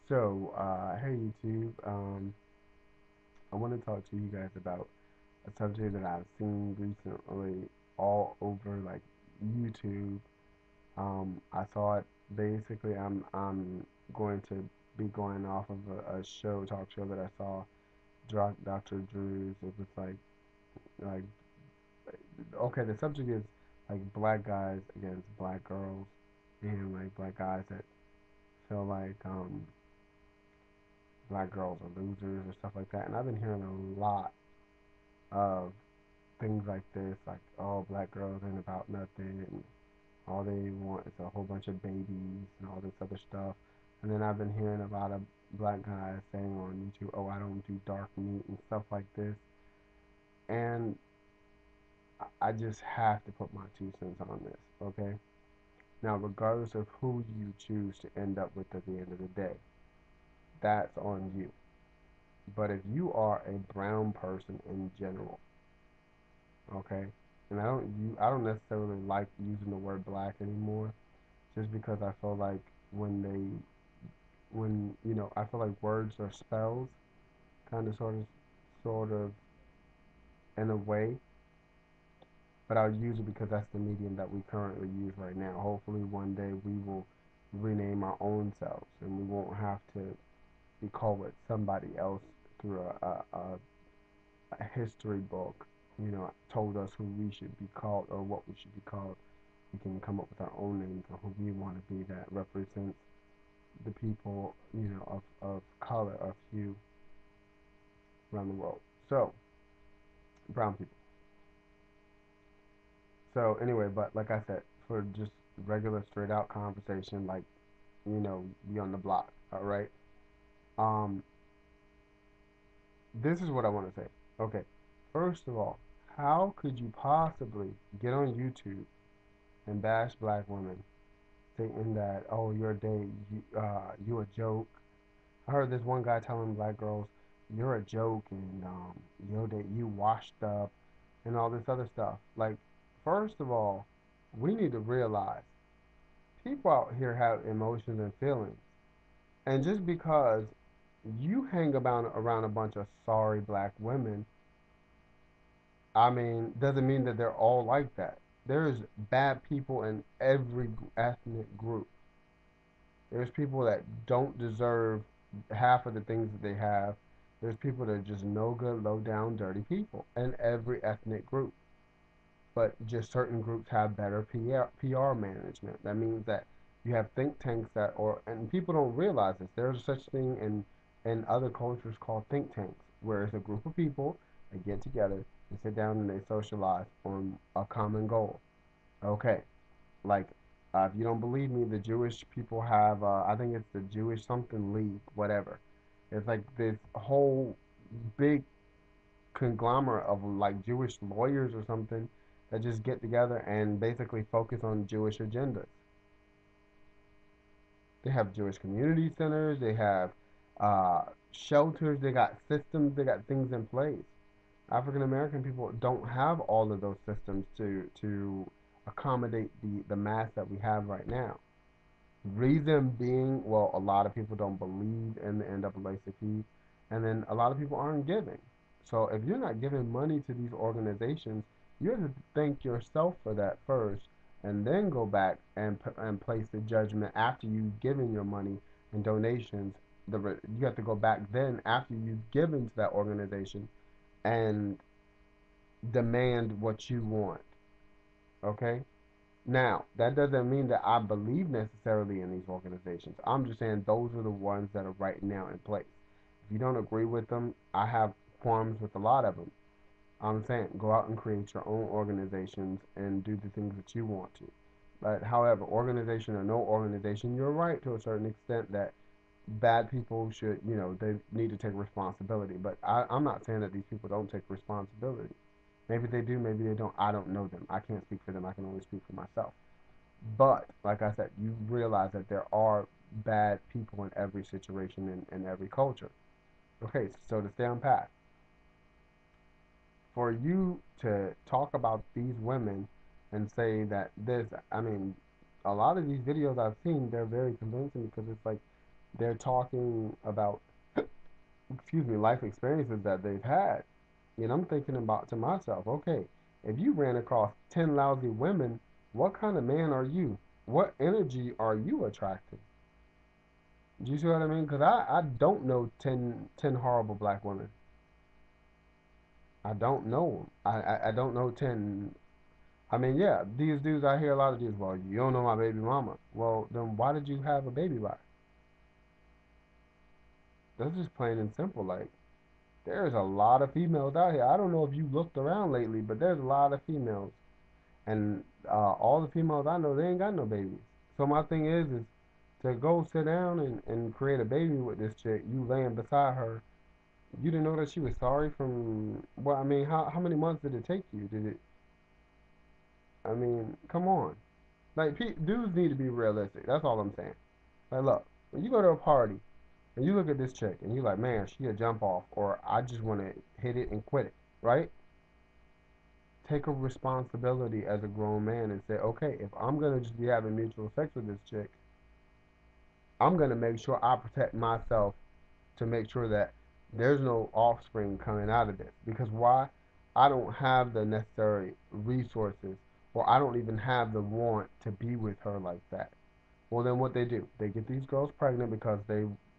Hey YouTube. I want to talk to you guys about a subject that I've seen recently all over like YouTube. I thought basically I'm going to be going off of a talk show that I saw, Dr. Drew's. It was like okay, the subject is like black guys against black girls, and like black guys that feel like black girls are losers or stuff like that. And I've been hearing a lot of things like this, like, oh, black girls ain't about nothing, and all they want is a whole bunch of babies and all this other stuff. And then I've been hearing about a black guy saying on YouTube, oh, I don't do dark meat and stuff like this. And I just have to put my 2 cents on this, okay? Now, regardless of who you choose to end up with at the end of the day, that's on you. But if you are a brown person in general, okay, and I don't necessarily like using the word black anymore, just because I feel like when they when I feel like words are spells, kind of sort of in a way, but I'll use it because that's the medium that we currently use right now. Hopefully one day we will rename our own selves and we won't have to be called with somebody else through a history book, told us who we should be called or what we should be called. We can come up with our own names or who we want to be that represents the people, of color, of hue around the world. So, brown people. So, anyway, but like I said, for just regular, straight out conversation, like, be on the block, all right? Um, this is what I want to say. Okay, first of all, how could you possibly get on YouTube and bash black women, thinking that, oh, you're a date, you a joke? I heard this one guy telling black girls, "You're a joke," and you washed up, and all this other stuff. Like, first of all, we need to realize people out here have emotions and feelings, and just because you hang about around a bunch of sorry black women, I mean, doesn't mean that they're all like that. There's bad people in every ethnic group. There's people that don't deserve half of the things that they have. There's people that are just no good, low down, dirty people in every ethnic group. But just certain groups have better PR management. That means that you have think tanks and people don't realize this. There's such thing in other cultures called think tanks, where it's a group of people that get together and sit down and they socialize on a common goal. Okay, like, if you don't believe me, the Jewish people have, I think it's the Jewish something league, whatever. It's like this whole big conglomerate of like Jewish lawyers or something that just get together and basically focus on Jewish agendas. They have Jewish community centers, they have shelters, they got systems, they got things in place. African American people don't have all of those systems to accommodate the mass that we have right now. Reason being, well, a lot of people don't believe in the NAACP, and then a lot of people aren't giving. So if you're not giving money to these organizations, you have to thank yourself for that first, and then go back and place the judgment after you've given your money and donations. You have to go back then after you've given to that organization and demand what you want. Okay? Now, that doesn't mean that I believe necessarily in these organizations. I'm just saying those are the ones that are right now in place. If you don't agree with them, I have qualms with a lot of them. I'm saying go out and create your own organizations and do the things that you want to. But however, organization or no organization, you're right to a certain extent that bad people should, they need to take responsibility. But I'm not saying that these people don't take responsibility. Maybe they do, maybe they don't. I don't know them. I can't speak for them. I can only speak for myself. But like I said, you realize that there are bad people in every situation in every culture. Okay, so to stay on path, for you to talk about these women and say that this, I mean, a lot of these videos I've seen, they're very convincing because it's like they're talking about, excuse me, life experiences that they've had. And I'm thinking about to myself, okay, if you ran across 10 lousy women, what kind of man are you? What energy are you attracting? Do you see what I mean? Because I don't know ten horrible black women. I don't know them. I don't know 10. I mean, yeah, these dudes, I hear a lot of dudes, well, you don't know my baby mama. Well, then why did you have a baby by her? That's just plain and simple. Like, there's a lot of females out here. I don't know if you looked around lately, but there's a lot of females. And all the females I know, they ain't got no babies. So my thing is to go sit down and create a baby with this chick, you laying beside her. You didn't know that she was sorry from, well, I mean, how many months did it take you? Did it, I mean, come on. Like, dudes need to be realistic. That's all I'm saying. Like, look, when you go to a party and you look at this chick and you're like, man, she a jump off, or I just want to hit it and quit it, right? Take a responsibility as a grown man and say, okay, if I'm gonna just be having mutual sex with this chick, I'm gonna make sure I protect myself to make sure that there's no offspring coming out of this. Because why? I don't have the necessary resources, or I don't even have the want to be with her like that. Well, then what they do? They get these girls pregnant because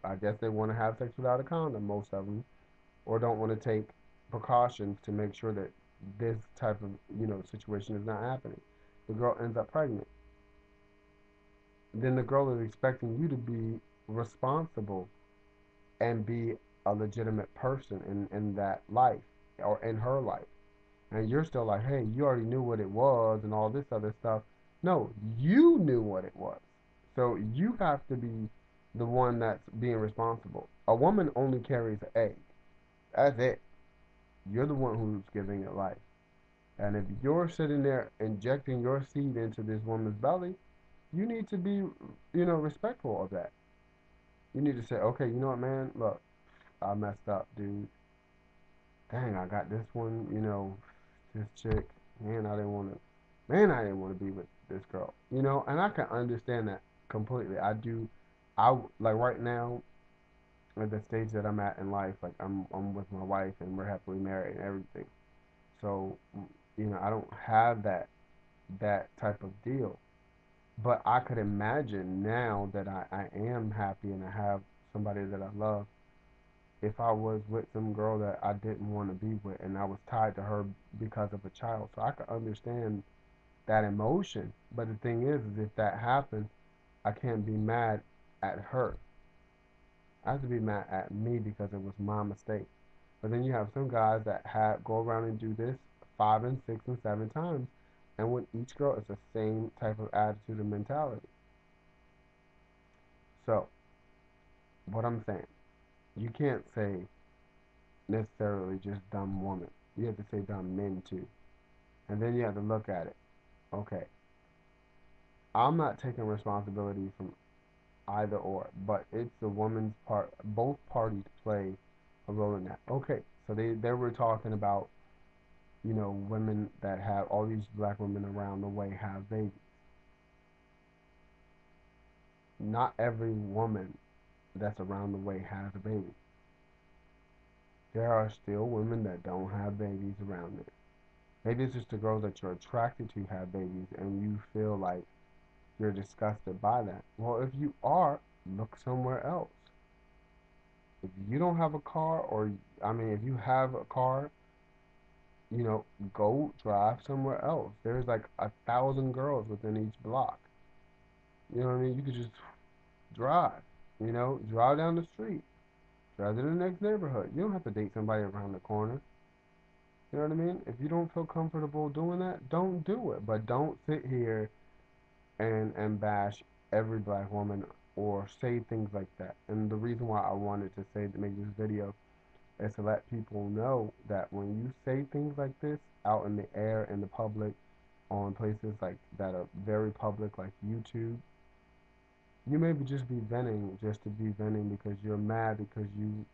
I guess they want to have sex without a condom, most of them, or don't want to take precautions to make sure that this type of situation is not happening. The girl ends up pregnant. Then the girl is expecting you to be responsible and be a legitimate person in that life or in her life. And you're still like, hey, you already knew what it was and all this other stuff. No, you knew what it was. So you have to be the one that's being responsible. A woman only carries an egg. That's it. You're the one who's giving it life. And if you're sitting there injecting your seed into this woman's belly, you need to be, respectful of that. You need to say, okay, you know what, man? Look, I messed up, dude. Dang, I got this one, this chick. Man, I didn't want to. Man, I didn't want to be with this girl. And I can understand that completely. I do. Like right now at the stage that I'm at in life. Like I'm with my wife and we're happily married and everything. So, I don't have that type of deal. But I could imagine now that I am happy and I have somebody that I love, if I was with some girl that I didn't want to be with and I was tied to her because of a child. So I could understand that emotion. But the thing is if that happens, I can't be mad at her. I have to be mad at me because it was my mistake. But then you have some guys that go around and do this 5 and 6 and 7 times, and with each girl, it's the same type of attitude and mentality. So, what I'm saying, you can't say necessarily just dumb woman. You have to say dumb men too. And then you have to look at it. Okay, I'm not taking responsibility from either or, but it's the woman's part. Both parties play a role in that. Okay, so they were talking about women that have all these black women around the way have babies. Not every woman that's around the way has a baby. There are still women that don't have babies around there. Maybe it's just the girls that you're attracted to have babies and you feel like you're disgusted by that. Well, if you are, look somewhere else. If you don't have a car, or I mean, if you have a car, you know, go drive somewhere else. There's like 1,000 girls within each block. You know what I mean? You could just drive. Drive down the street. Drive to the next neighborhood. You don't have to date somebody around the corner. You know what I mean? If you don't feel comfortable doing that, don't do it. But don't sit here and bash every black woman or say things like that. And the reason why I wanted to say to make this video is to let people know that when you say things like this out in the air in the public on places like that are very public like YouTube, you may be just be venting just to be venting because you're mad because you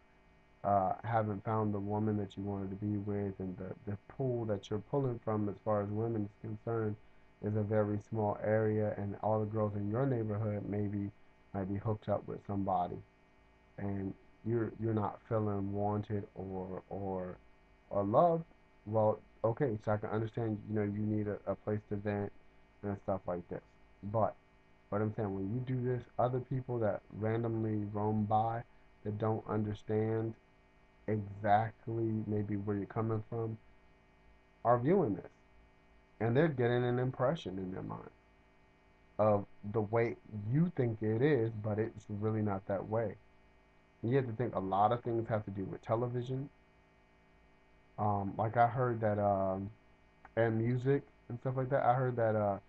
haven't found the woman that you wanted to be with, and the pool that you're pulling from as far as women is concerned is a very small area, and all the girls in your neighborhood maybe might be hooked up with somebody, and you're not feeling wanted or loved. Well, okay, so I can understand, you need a place to vent and stuff like this. But what I'm saying, when you do this, other people that randomly roam by that don't understand exactly maybe where you're coming from are viewing this, and they're getting an impression in their mind of the way you think it is, but it's really not that way. You have to think a lot of things have to do with television. Like I heard that, and music and stuff like that. I heard that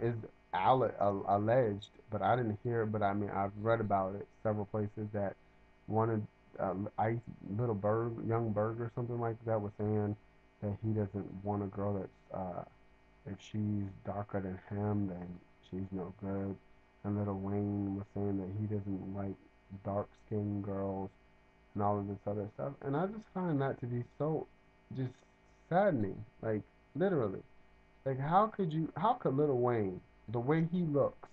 is alleged, but I didn't hear it. But I mean, I've read about it several places that one of Ice Little Berg, Young Berg or something like that was saying that he doesn't want a girl that's if she's darker than him, then she's no good. And Little Wayne was saying that he doesn't like dark skinned girls and all of this other stuff. And I just find that to be so just saddening. Like literally. Like how could Little Wayne, the way he looks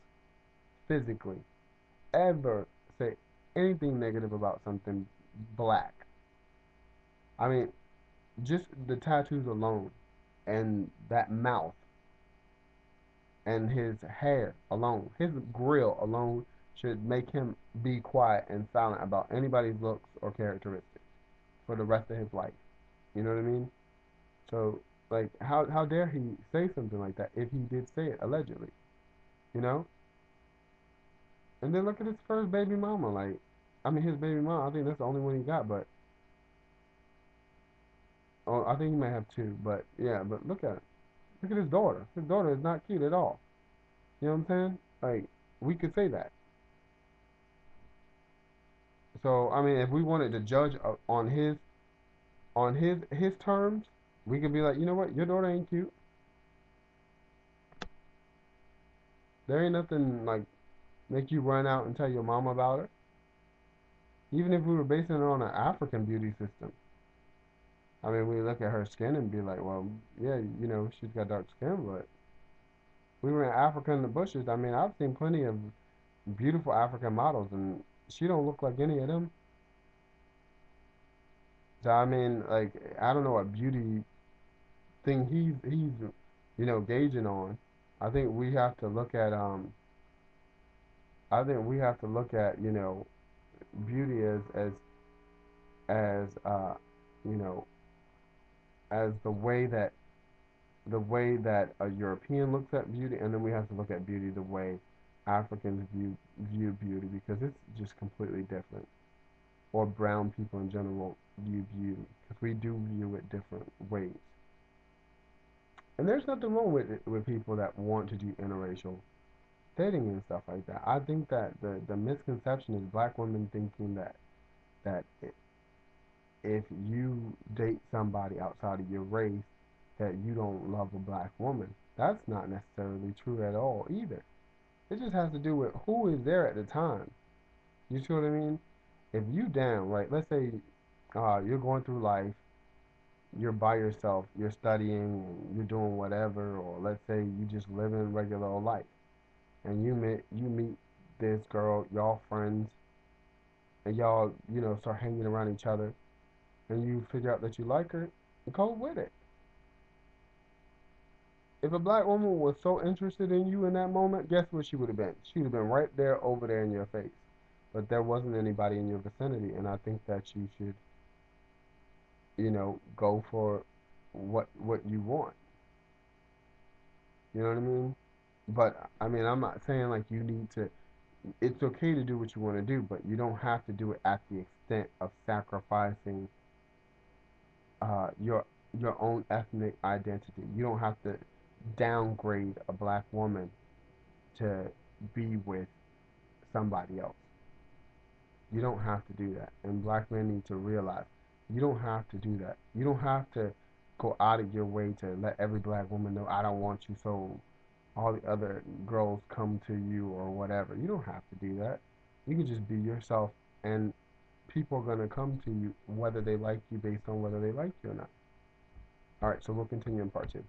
physically, ever say anything negative about something black? I mean, just the tattoos alone and that mouth and his hair alone, his grill alone should make him be quiet and silent about anybody's looks or characteristics for the rest of his life. You know what I mean? So, like, how dare he say something like that if he did say it allegedly? You know? And then look at his first baby mama. Like, I mean, his baby mama. I think that's the only one he got. But oh, I think he might have two. But yeah, but look at it. Look at his daughter. His daughter is not cute at all. You know what I'm saying? Like, we could say that. So I mean, if we wanted to judge on his terms, we could be like, you know what, your daughter ain't cute. There ain't nothing like make you run out and tell your mama about her. Even if we were basing it on an African beauty system, I mean, we look at her skin and be like, well, yeah, she's got dark skin, but we were in Africa in the bushes. I mean, I've seen plenty of beautiful African models, and she don't look like any of them. So I mean, like, I don't know what beauty thing he's gauging on. I think we have to look at I think we have to look at beauty as you know as the way that a European looks at beauty, and then we have to look at beauty the way Africans view beauty because it's just completely different. Or brown people in general view beauty because we do view it different ways. And there's nothing wrong with people that want to do interracial dating and stuff like that. I think that the misconception is black women thinking that if you date somebody outside of your race, that you don't love a black woman. That's not necessarily true at all either. It just has to do with who is there at the time. You see what I mean? If you down, right? Let's say you're going through life, you're by yourself, you're studying, you're doing whatever, or let's say you just living regular life, and you meet this girl, y'all friends, and y'all start hanging around each other, and you figure out that you like her, go with it. If a black woman was so interested in you in that moment, guess what she would have been? She would have been right there over there in your face. But there wasn't anybody in your vicinity, and I think that you should, go for what you want. You know what I mean? But I mean, I'm not saying like you need to. It's okay to do what you want to do, but you don't have to do it at the extent of sacrificing uh, your your own ethnic identity. You don't have to downgrade a black woman to be with somebody else. You don't have to do that. And black men need to realize you don't have to do that. You don't have to go out of your way to let every black woman know I don't want you so all the other girls come to you or whatever. You don't have to do that. You can just be yourself and people are going to come to you whether they like you based on whether they like you or not. All right, so we'll continue in part two.